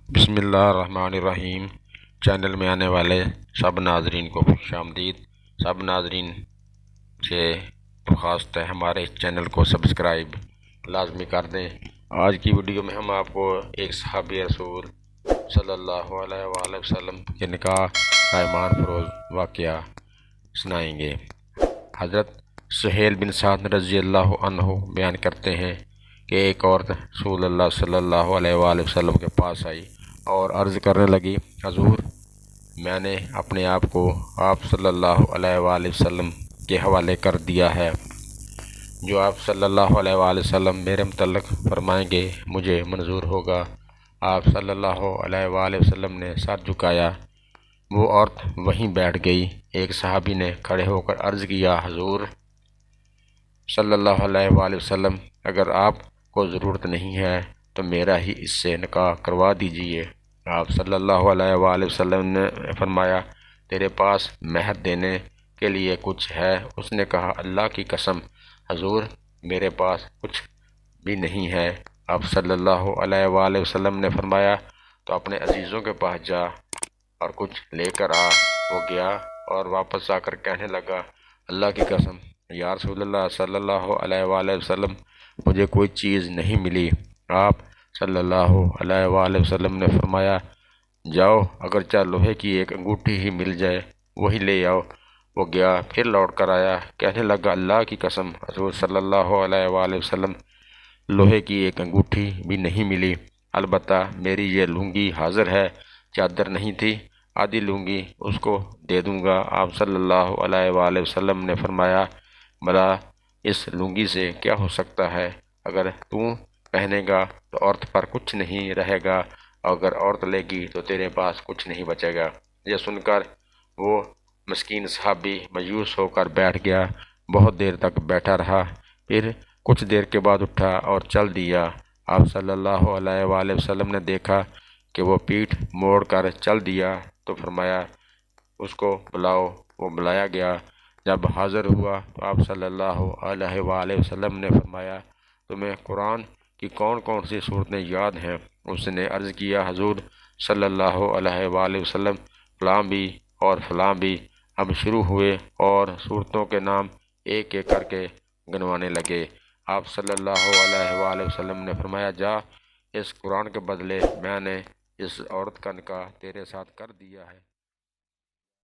بسم اللہ الرحمن الرحیم۔ چینل میں آنے والے سب ناظرین کو خوش آمدید۔ سب ناظرین سے درخواست ہے ہمارے اس چینل کو سبسکرائب لازمی کر دیں۔ آج کی ویڈیو میں ہم آپ کو ایک صحابی رسول صلی اللہ علیہ وآلہ وسلم کے نکاح کا ایمان فروز واقعہ سنائیں گے۔ حضرت سہیل بن سعد رضی اللہ عنہ بیان کرتے ہیں کہ ایک عورت رسول اللہ صلی اللہ علیہ وآلہ وسلم کے پاس آئی اور عرض کرنے لگی، حضور میں نے اپنے آپ کو آپ صلی اللہ علیہ وآلہ وسلم کے حوالے کر دیا ہے، جو آپ صلی اللہ علیہ وآلہ وسلم میرے متعلق فرمائیں گے مجھے منظور ہوگا۔ آپ صلی اللہ علیہ وآلہ وسلم نے سر جھکایا، وہ عورت وہیں بیٹھ گئی۔ ایک صحابی نے کھڑے ہو کر عرض کیا، حضور صلی اللہ علیہ وآلہ وسلم اگر آپ کو ضرورت نہیں ہے تو میرا ہی اس سے نکاح کروا دیجئے۔ آپ صلی اللہ علیہ وآلہ وسلم نے فرمایا، تیرے پاس مہر دینے کے لیے کچھ ہے؟ اس نے کہا، اللہ کی قسم حضور میرے پاس کچھ بھی نہیں ہے۔ آپ صلی اللہ علیہ وآلہ وسلم نے فرمایا، تو اپنے عزیزوں کے پاس جا اور کچھ لے کر آ۔ وہ گیا اور واپس آ کر کہنے لگا، اللہ کی قسم یا رسول اللہ صلی اللہ علیہ وآلہ وسلم مجھے کوئی چیز نہیں ملی۔ آپ صلی اللہ علیہ وآلہ وسلم نے فرمایا، جاؤ اگرچہ لوہے کی ایک انگوٹھی ہی مل جائے وہی لے آؤ۔ وہ گیا، پھر لوٹ کر آیا، کہنے لگا، اللہ کی قسم حضور صلی اللہ علیہ وآلہ وسلم لوہے کی ایک انگوٹھی بھی نہیں ملی، البتہ میری یہ لنگی حاضر ہے، چادر نہیں تھی، آدھی لنگی اس کو دے دوں گا۔ آپ صلی اللہ علیہ وآلہ وسلم نے فرمایا، بھلا اس لنگی سے کیا ہو سکتا ہے؟ اگر تو پہنے گا تو عورت پر کچھ نہیں رہے گا، اور اگر عورت لے گی تو تیرے پاس کچھ نہیں بچے گا۔ یہ سن کر وہ مسکین صحابی مایوس ہو کر بیٹھ گیا، بہت دیر تک بیٹھا رہا، پھر کچھ دیر کے بعد اٹھا اور چل دیا۔ آپ صلی اللہ علیہ وآلہ وسلم نے دیکھا کہ وہ پیٹھ موڑ کر چل دیا تو فرمایا، اس کو بلاؤ۔ وہ بلایا گیا، جب حاضر ہوا تو آپ صلی اللہ علیہ وآلہ وسلم نے فرمایا، تمہیں قرآن کی کون کون سی صورتیں یاد ہیں؟ اس نے عرض کیا، حضور صلی اللہ علیہ وآلہ وسلم فلاں بھی اور فلاں بھی۔ اب شروع ہوئے اور صورتوں کے نام ایک ایک کر کے گنوانے لگے۔ آپ صلی اللہ علیہ وآلہ وسلم نے فرمایا، جا، اس قرآن کے بدلے میں نے اس عورت کا نکاح تیرے ساتھ کر دیا ہے۔